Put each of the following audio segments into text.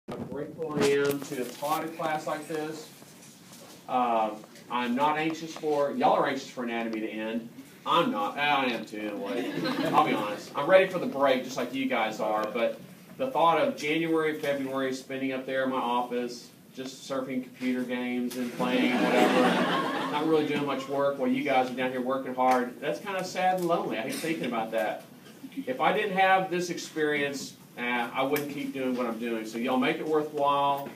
How grateful I am to have taught a class like this. I'm not anxious y'all are anxious for anatomy to end. I'm not. I am too, in a way. I'll be honest. I'm ready for the break, just like you guys are, but the thought of January, February, spending up there in my office, just surfing computer games and playing and whatever, not really doing much work while you guys are down here working hard, that's kind of sad and lonely. I hate thinking about that. If I didn't have this experience, I wouldn't keep doing what I'm doing. So y'all make it worthwhile.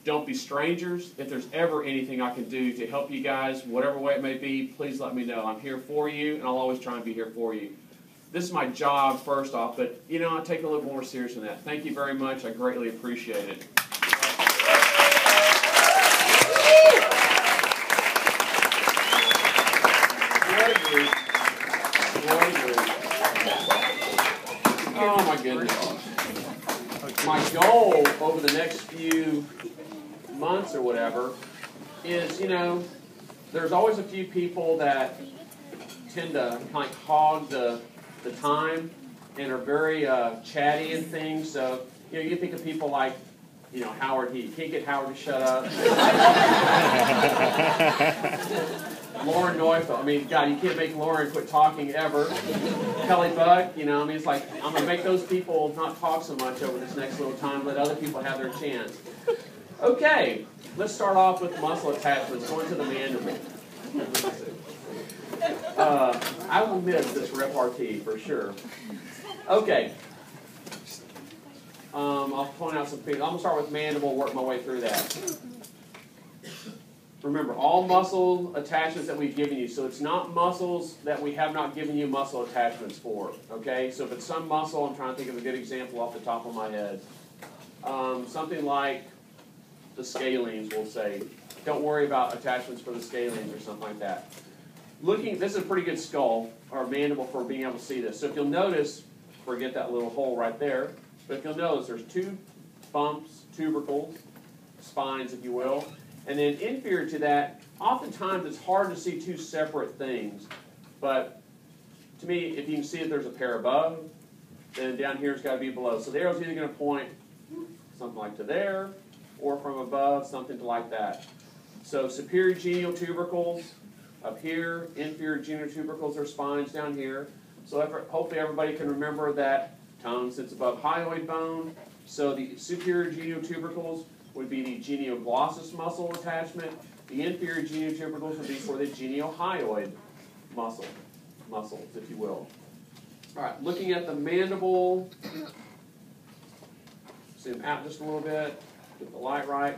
Don't be strangers. If there's ever anything I can do to help you guys, whatever way it may be, please let me know. I'm here for you, and I'll always try and be here for you. This is my job, first off, but, you know, I take it a little more serious than that. Thank you very much. I greatly appreciate it. Oh, my goodness. My goal over the next few months or whatever is, you know, there's always a few people that tend to kind of hog the time and are very chatty and things. So, you know, you think of people like, you know, Howard Heath. Can't get Howard to shut up. Lauren Neufeld. I mean, God, you can't make Lauren quit talking ever. Kelly Buck, you know, I mean, it's like, I'm going to make those people not talk so much over this next little time, let other people have their chance. Okay, let's start off with muscle attachments, going to the mandible. I will miss this repartee for sure. Okay. I'll point out some things. I'm going to start with mandible, work my way through that. Remember, all muscle attachments that we've given you, so it's not muscles that we have not given you muscle attachments for, okay? So if it's some muscle, I'm trying to think of a good example off the top of my head. Something like the scalenes, we'll say. Don't worry about attachments for the scalenes or something like that. This is a pretty good skull, or mandible, for being able to see this. So if you'll notice, forget that little hole right there, but if you'll notice, there's two bumps, tubercles, spines, if you will. And then inferior to that, oftentimes it's hard to see two separate things. But to me, if you can see it, there's a pair above, then down here it's got to be below. So the arrow's either going to point something like to there, or from above, something to like that. So superior genial tubercles up here, inferior genial tubercles are spines down here. So hopefully everybody can remember that tongue sits above hyoid bone. So the superior genial tubercles would be the genioglossus muscle attachment. The inferior genial tubercles would be for the geniohyoid muscles, if you will. All right, looking at the mandible, zoom out just a little bit, get the light right.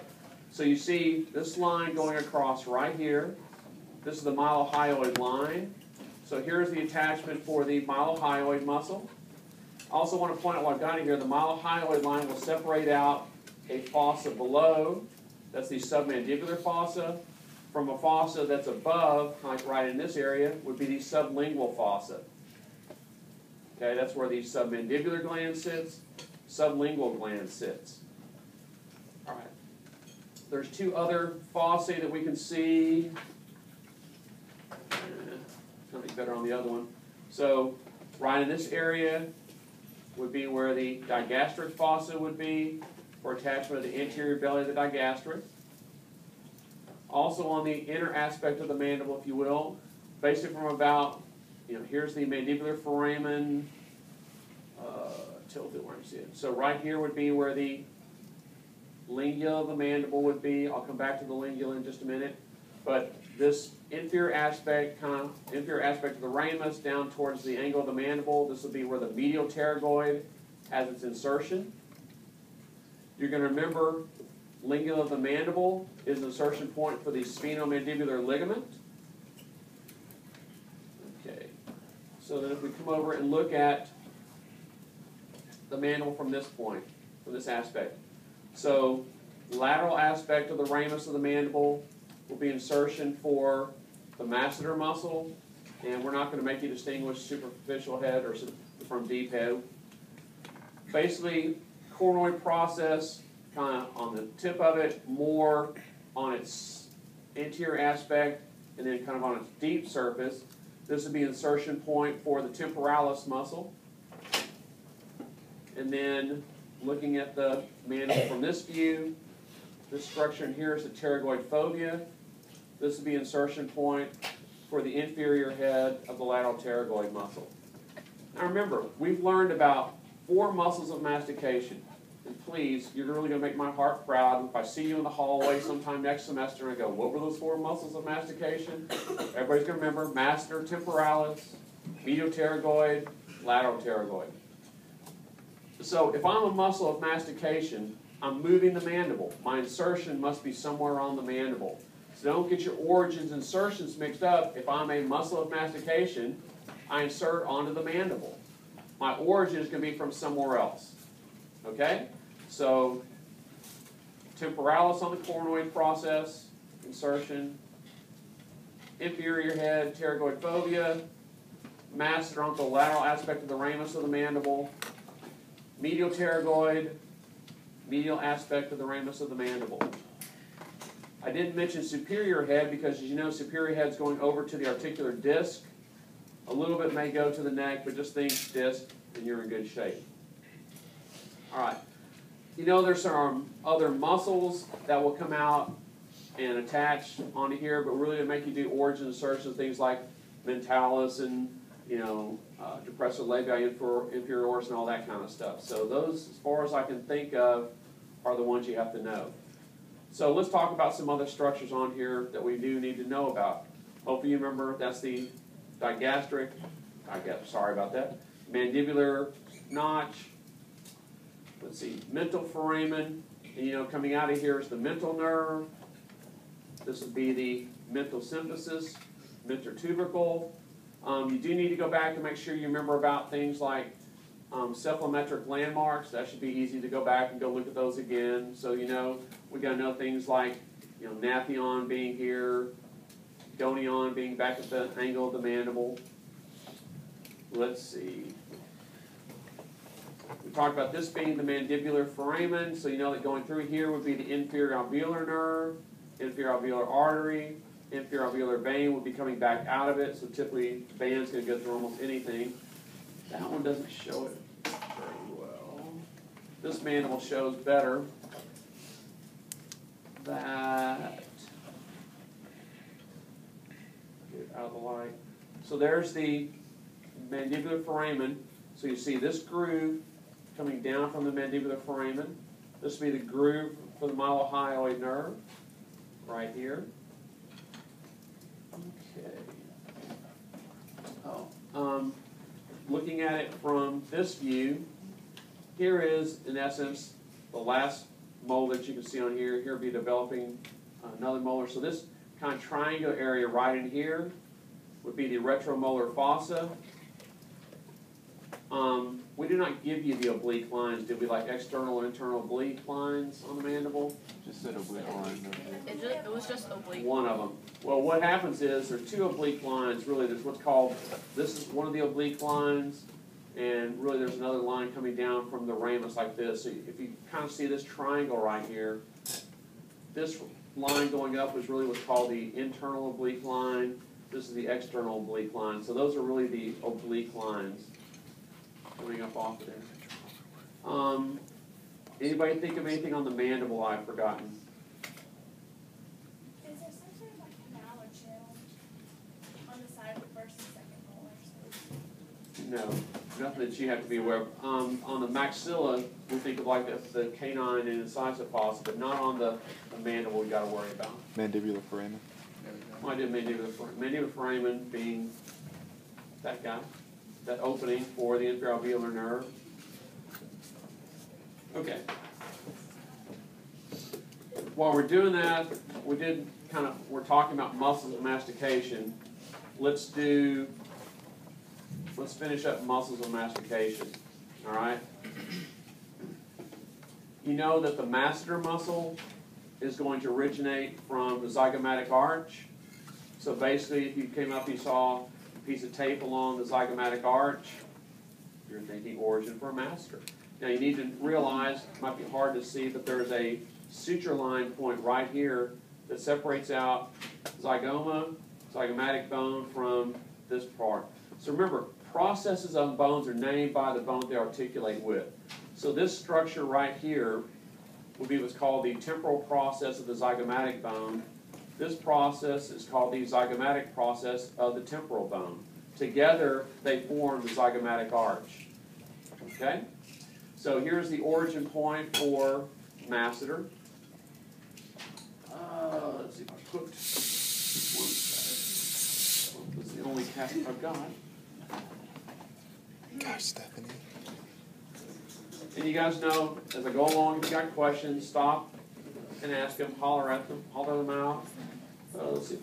So you see this line going across right here. This is the mylohyoid line. So here's the attachment for the mylohyoid muscle. I also want to point out while I've got it here, the mylohyoid line will separate out a fossa below, that's the submandibular fossa, from a fossa that's above, like right in this area, would be the sublingual fossa. Okay, that's where the submandibular gland sits, sublingual gland sits. All right. There's two other fossae that we can see. Something better on the other one. So, right in this area would be where the digastric fossa would be, for attachment of the anterior belly of the digastric. Also on the inner aspect of the mandible, if you will, basically from about, you know, here's the mandibular foramen, tilt it where you see it. So right here would be where the lingula of the mandible would be. I'll come back to the lingula in just a minute. But this inferior aspect of the ramus down towards the angle of the mandible, this would be where the medial pterygoid has its insertion. You're going to remember lingula of the mandible is an insertion point for the sphenomandibular ligament. Okay, so then if we come over and look at the mandible from this point, from this aspect. So lateral aspect of the ramus of the mandible will be insertion for the masseter muscle, and we're not going to make you distinguish superficial head or from deep head. Basically, coronoid process, kind of on the tip of it, more on its anterior aspect, and then kind of on its deep surface. This would be insertion point for the temporalis muscle. And then looking at the mandible from this view, this structure in here is the pterygoid fovea. This would be insertion point for the inferior head of the lateral pterygoid muscle. Now remember, we've learned about 4 muscles of mastication. And please, you're really going to make my heart proud if I see you in the hallway sometime next semester and I go, what were those 4 muscles of mastication? Everybody's going to remember masseter temporalis, medial pterygoid, lateral pterygoid. So if I'm a muscle of mastication, I'm moving the mandible. My insertion must be somewhere on the mandible. So don't get your origins and insertions mixed up. If I'm a muscle of mastication, I insert onto the mandible. My origin is going to be from somewhere else. Okay? So temporalis on the coronoid process, insertion, inferior head, pterygoid fovea, masseter onto the lateral aspect of the ramus of the mandible, medial pterygoid, medial aspect of the ramus of the mandible. I didn't mention superior head because, as you know, superior head is going over to the articular disc. A little bit may go to the neck, but just think disc and you're in good shape. All right. You know there's some other muscles that will come out and attach onto here, but really to make you do origin insertions, things like mentalis and, depressor labii inferioris and all that kind of stuff. So those, as far as I can think of, are the ones you have to know. So let's talk about some other structures on here that we do need to know about. Hopefully you remember that's the digastric, sorry about that, mandibular notch. Let's see, mental foramen, and coming out of here is the mental nerve. This would be the mental symphysis, mentor tubercle. You do need to go back to make sure you remember about things like cephalometric landmarks. That should be easy to go back and go look at those again. So we got to know things like Nathion being here, Gonion being back at the angle of the mandible. Let's see. We talked about this being the mandibular foramen, so you know that going through here would be the inferior alveolar nerve, inferior alveolar artery, inferior alveolar vein would be coming back out of it, so typically the vein is going to go through almost anything. That one doesn't show it very well. This mandible shows better that, get it out of the light. So there's the mandibular foramen, so you see this groove coming down from the mandibular foramen. This would be the groove for the mylohyoid nerve, right here. Okay. Looking at it from this view, here is, in essence, the last molar that you can see on here. Here will be developing another molar. So this kind of triangular area right in here would be the retromolar fossa. We did not give you the oblique lines. Did we, like external or internal oblique lines on the mandible? Just said oblique lines. It was just oblique. One of them. Well, what happens is there's 2 oblique lines. Really, there's what's called, this is one of the oblique lines, and really there's another line coming down from the ramus like this. So if you kind of see this triangle right here, this line going up is really what's called the internal oblique line. This is the external oblique line. So those are really the oblique lines coming up off of there. Anybody think of anything on the mandible I've forgotten? Is there some sort of like canal or channel on the side of the first and second molar? No, nothing that you have to be aware of. On the maxilla, we think of like the canine and incisive fossa, but not on the mandible we got to worry about. Mandibular foramen. Well, I did mandibular foramen. Mandibular foramen being that guy, that opening for the inferior alveolar nerve. Okay. While we're doing that, we're talking about muscles of mastication. Let's finish up muscles of mastication. All right? You know that the masseter muscle is going to originate from the zygomatic arch. So basically, if you came up and you saw a piece of tape along the zygomatic arch, you're thinking origin for a masseter. Now you need to realize, it might be hard to see, but there's a suture line point right here that separates out zygoma, zygomatic bone from this part. So remember, processes on bones are named by the bone they articulate with. So this structure right here would be what's called the temporal process of the zygomatic bone. This process is called the zygomatic process of the temporal bone. Together, they form the zygomatic arch. Okay? So here's the origin point for masseter. Let's see if I cooked one side. This is the only cap I've got. Gosh, Stephanie. And you guys know, as I go along, if you got questions, stop and ask them, holler at them, holler them out. Let's see if I